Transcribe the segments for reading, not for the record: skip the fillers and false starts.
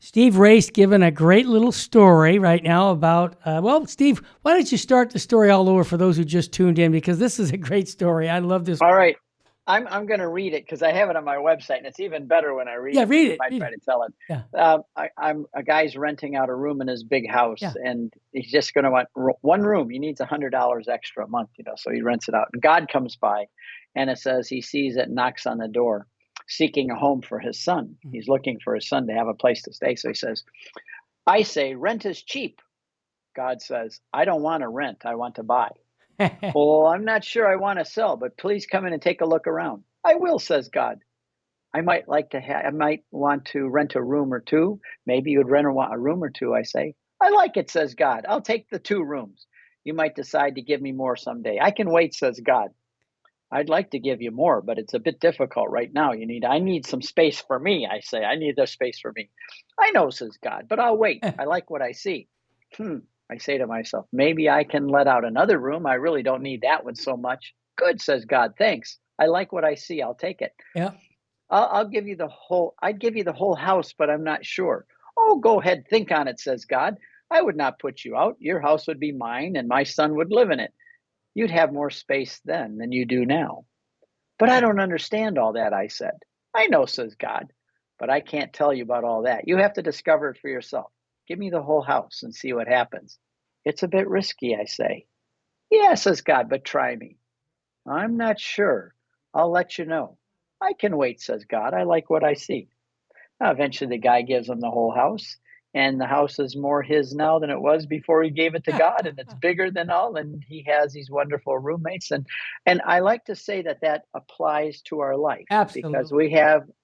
Steve Race giving a great little story right now about, Steve, why don't you start the story all over for those who just tuned in, because this is a great story. I love this. All right. I'm going to read it because I have it on my website, and it's even better when I read Yeah, it than read if it. I Read try it. to tell it. Yeah. I'm a guy's renting out a room in his big house, Yeah. and he's just going to want one room. He needs $100 extra a month, so he rents it out. And God comes by, and it says he sees it, knocks on the door, seeking a home for his son. He's looking for his son to have a place to stay. So he says, I say, rent is cheap. God says, I don't want to rent. I want to buy. Well, I'm not sure I want to sell, but please come in and take a look around. I will, says God. I might want to rent a room or two. Maybe you'd rent a room or two, I say. I like it, says God. I'll take the 2 rooms. You might decide to give me more someday. I can wait, says God. I'd like to give you more, but it's a bit difficult right now. I need some space for me, I say. I need the space for me. I know, says God, but I'll wait. I like what I see. I say to myself, maybe I can let out another room. I really don't need that one so much. Good, says God. Thanks. I like what I see. I'll take it. Yeah. I'd give you the whole house, but I'm not sure. Oh, go ahead. Think on it, says God. I would not put you out. Your house would be mine and my son would live in it. You'd have more space then than you do now. But I don't understand all that, I said. I know, says God, but I can't tell you about all that. You have to discover it for yourself. Give me the whole house and see what happens. It's a bit risky, I say. Yeah, says God, but try me. I'm not sure. I'll let you know. I can wait, says God. I like what I see. Eventually, the guy gives him the whole house, and the house is more his now than it was before he gave it to God, and it's bigger than all, and he has these wonderful roommates. And I like to say that applies to our life, because Absolutely.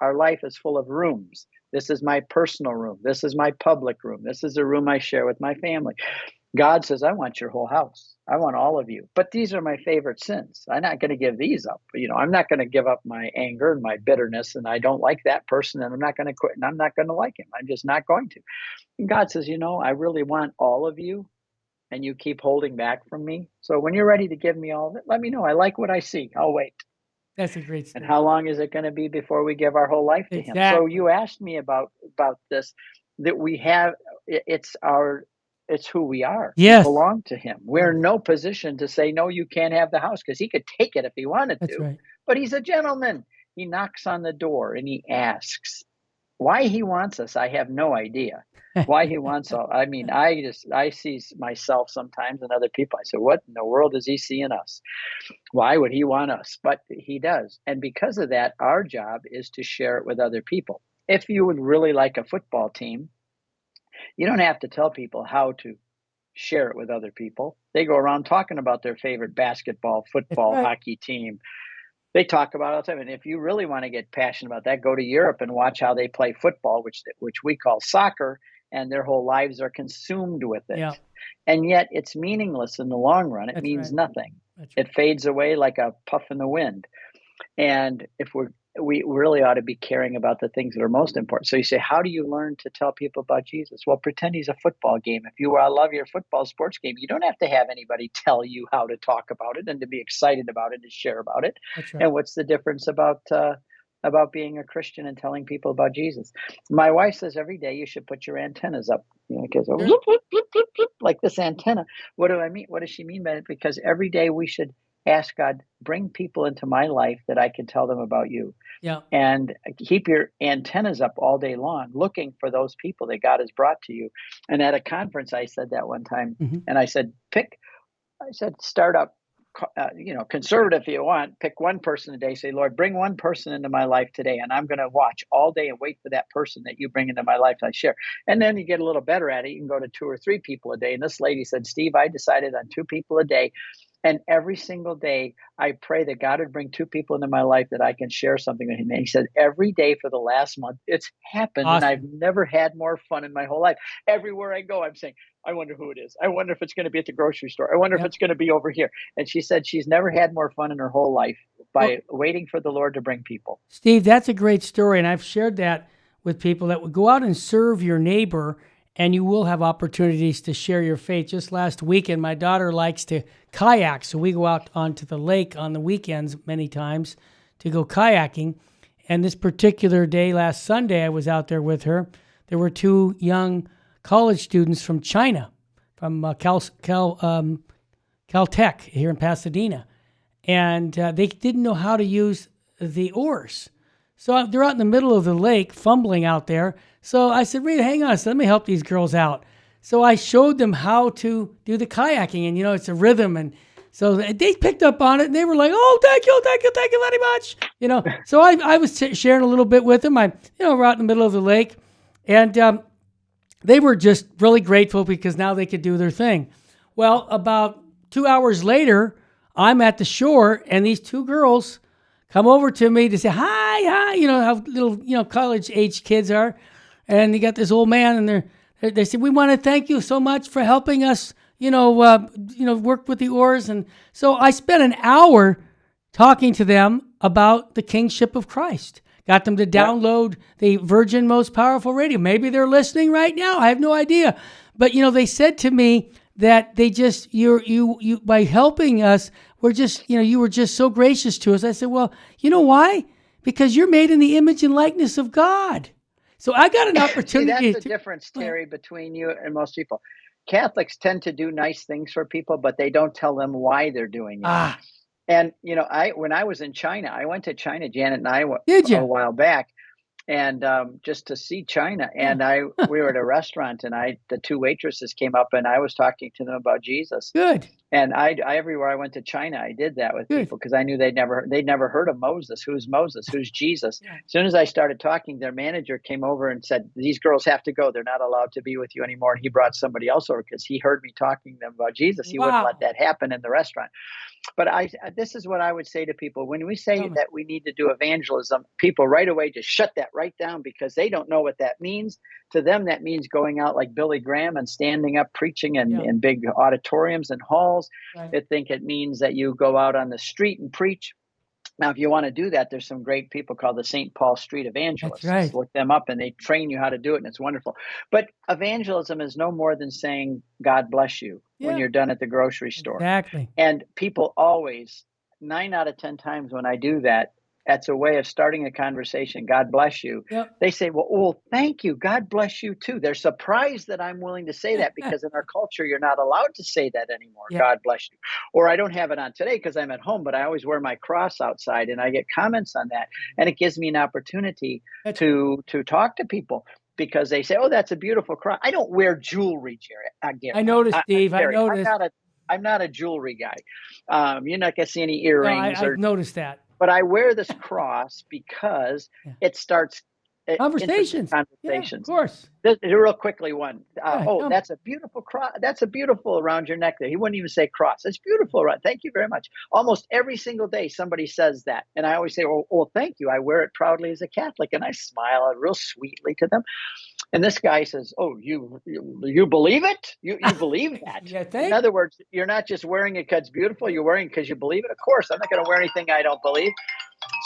our life is full of rooms. This is my personal room. This is my public room. This is a room I share with my family. God says, I want your whole house. I want all of you. But these are my favorite sins. I'm not going to give these up. I'm not going to give up my anger and my bitterness, and I don't like that person, and I'm not going to quit, and I'm not going to like him. I'm just not going to. And God says, I really want all of you, and you keep holding back from me. So when you're ready to give me all of it, let me know. I like what I see. I'll wait. That's a great And story. how long is it going to be before we give our whole life to him? So Exactly. you asked me about this, that we have, it's who we are. We Yes. belong to him. We're Yes. in no position to say, no, you can't have the house, because he could take it if he wanted That's to. right. But he's a gentleman. He knocks on the door and he asks. Why he wants us, I have no idea. Why he wants all, I see myself sometimes and other people. I say, what in the world does he see in us? Why would he want us? But he does. And because of that, our job is to share it with other people. If you would really like a football team, you don't have to tell people how to share it with other people. They go around talking about their favorite basketball, That's football, right. hockey team. They talk about it all the time. And if you really want to get passionate about that, go to Europe and watch how they play football, which we call soccer, and their whole lives are consumed with it. Yeah. And yet it's meaningless in the long run. It That's means right. nothing. That's right. It fades away like a puff in the wind. And if we really ought to be caring about the things that are most important. So you say, how do you learn to tell people about Jesus? Well, pretend he's a football game. If you love your football sports game, you don't have to have anybody tell you how to talk about it and to be excited about it and share about it. That's right. And what's the difference about being a Christian and telling people about Jesus? My wife says every day you should put your antennas up. Because like this antenna. What do I mean? What does she mean by it? Because every day we should ask God, bring people into my life that I can tell them about you. Yeah. And keep your antennas up all day long, looking for those people that God has brought to you. And at a conference, I said that one time, Mm-hmm. and I said, start up, conservative if you want, pick one person a day, say, Lord, bring one person into my life today. And I'm going to watch all day and wait for that person that you bring into my life I share. And then you get a little better at it. You can go to 2 or 3 people a day. And this lady said, Steve, I decided on 2 people a day. And every single day, I pray that God would bring 2 people into my life that I can share something with him. And he said, every day for the last month, it's happened. And I've Awesome. never had more fun in my whole life. Everywhere I go, I'm saying, I wonder who it is. I wonder if it's going to be at the grocery store. I wonder if Yep. it's going to be over here. And she said she's never had more fun in her whole life Well, by waiting for the Lord to bring people. Steve, that's a great story. And I've shared that with people that would go out and serve your neighbor, and you will have opportunities to share your faith. Just last weekend, my daughter likes to kayak. So we go out onto the lake on the weekends many times to go kayaking. And this particular day, last Sunday, I was out there with her. there were two young college students from China, from Caltech here in Pasadena, and they didn't know how to use the oars. So they're out in the middle of the lake, fumbling out there. So I said, Rita, hang on a second, let me help these girls out. So I showed them how to do the kayaking, and it's a rhythm, and so they picked up on it, and they were like, "Oh, thank you very much." So I was sharing a little bit with them. We're out in the middle of the lake, and they were just really grateful because now they could do their thing. Well, about 2 hours later, I'm at the shore, and these two girls come over to me to say hi. How little college age kids are, and you got this old man, and they said, "We want to thank you so much for helping us, work with the oars." And so I spent an hour talking to them about the kingship of Christ. Got them to download the Virgin Most Powerful Radio. Maybe they're listening right now. I have no idea. But, they said to me that they just, you by helping us, you were just so gracious to us. I said, well, you know why? Because you're made in the image and likeness of God. So I got an opportunity. See, that's the difference, Terry, between you and most people. Catholics tend to do nice things for people, but they don't tell them why they're doing it. And when I was in China, I went to China, Janet and I, a while back, and just to see China. And we were at a restaurant, and the two waitresses came up, and I was talking to them about Jesus. Good. And I everywhere I went to China, I did that with people because I knew they'd never heard of Moses. Who's Moses? Who's Jesus? Yeah. As soon as I started talking, their manager came over and said, "These girls have to go. They're not allowed to be with you anymore." And he brought somebody else over because he heard me talking to them about Jesus. He wouldn't let that happen in the restaurant. But this is what I would say to people. When we say that we need to do evangelism, people right away just shut that right down because they don't know what that means. To them, that means going out like Billy Graham and standing up preaching in big auditoriums and halls. Right. They think it means that you go out on the street and preach. Now, if you want to do that, there's some great people called the St. Paul Street Evangelists. That's right. Look them up, and they train you how to do it, and it's wonderful. But evangelism is no more than saying, God bless you, when you're done at the grocery store. Exactly. And people always, 9 out of 10 times when I do that, that's a way of starting a conversation. God bless you. Yep. They say, well, thank you. God bless you too. They're surprised that I'm willing to say that because in our culture, you're not allowed to say that anymore. Yep. God bless you. Or I don't have it on today because I'm at home, but I always wear my cross outside and I get comments on that. And it gives me an opportunity to talk to people because they say, oh, that's a beautiful cross. I don't wear jewelry, Jerry. I noticed, Steve. I noticed. I'm not a jewelry guy. You're not going to see any earrings. I've noticed that. But I wear this cross because it starts conversations. Yeah, of course. Real quickly, one. That's a beautiful cross. That's a beautiful around your neck there. He wouldn't even say cross. It's beautiful. Thank you very much. Almost every single day, somebody says that. And I always say, well, thank you. I wear it proudly as a Catholic. And I smile real sweetly to them. And this guy says, oh, you believe it? You believe that? In other words, you're not just wearing it because it's beautiful. You're wearing it because you believe it. Of course, I'm not going to wear anything I don't believe.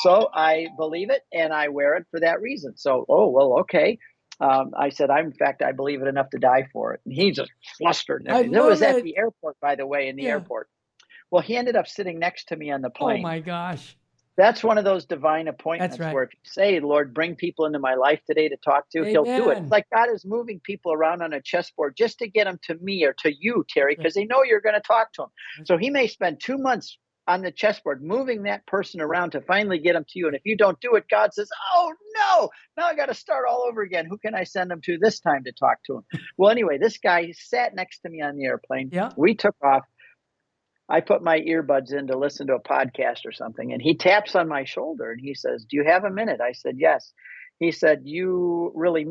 So I believe it, and I wear it for that reason. So, okay. I said, I believe it enough to die for it. And he just flustered. It was at the airport, by the way, in the airport. Well, he ended up sitting next to me on the plane. Oh, my gosh. That's one of those divine appointments where if you say, Lord, bring people into my life today to talk to, He'll do it. It's like God is moving people around on a chessboard just to get them to me or to you, Terry, because they know you're going to talk to them. So He may spend 2 months on the chessboard moving that person around to finally get them to you. And if you don't do it, God says, oh, no, now I got to start all over again. Who can I send them to this time to talk to him? Well, anyway, this guy sat next to me on the airplane. Yeah. We took off. I put my earbuds in to listen to a podcast or something, and he taps on my shoulder and he says, do you have a minute? I said, yes. He said, you really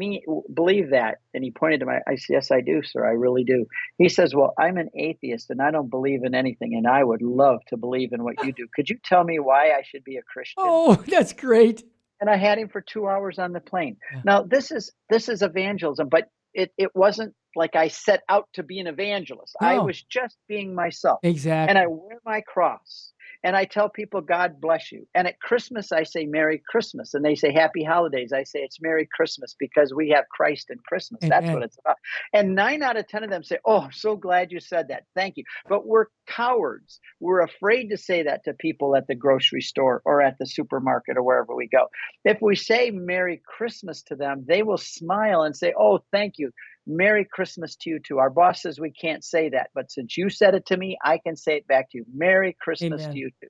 believe that? And he pointed to I said, yes, I do, sir. I really do. He says, well, I'm an atheist and I don't believe in anything, and I would love to believe in what you do. Could you tell me why I should be a Christian? Oh, that's great. And I had him for 2 hours on the plane. Yeah. Now, this is evangelism, but it wasn't like I set out to be an evangelist. No. I was just being myself. Exactly. And I wear my cross. And I tell people, God bless you. And at Christmas, I say, Merry Christmas. And they say, Happy Holidays. I say, it's Merry Christmas because we have Christ in Christmas. That's what Amen. it's about. And 9 out of 10 of them say, oh, I'm so glad you said that. Thank you. But we're cowards. We're afraid to say that to people at the grocery store or at the supermarket or wherever we go. If we say Merry Christmas to them, they will smile and say, oh, thank you. Merry Christmas to you too. Our boss says we can't say that, but since you said it to me, I can say it back to you. Merry Christmas to Amen. you too.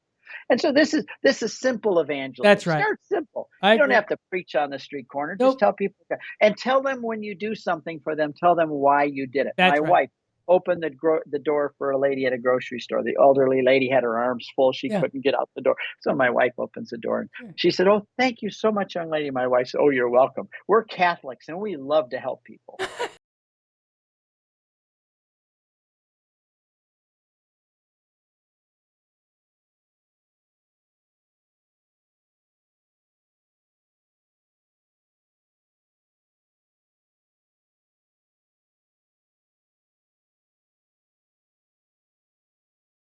And so this is simple evangelism. That's right. Start simple. I You don't agree. have to preach on the street corner. Just Nope. tell people, and tell them when you do something for them, tell them why you did it. That's My right. wife opened the door for a lady at a grocery store. The elderly lady had her arms full. She Yeah. couldn't get out the door. So my wife opens the door and Sure. she said, oh, thank you so much, young lady. My wife said, oh, you're welcome. We're Catholics and we love to help people.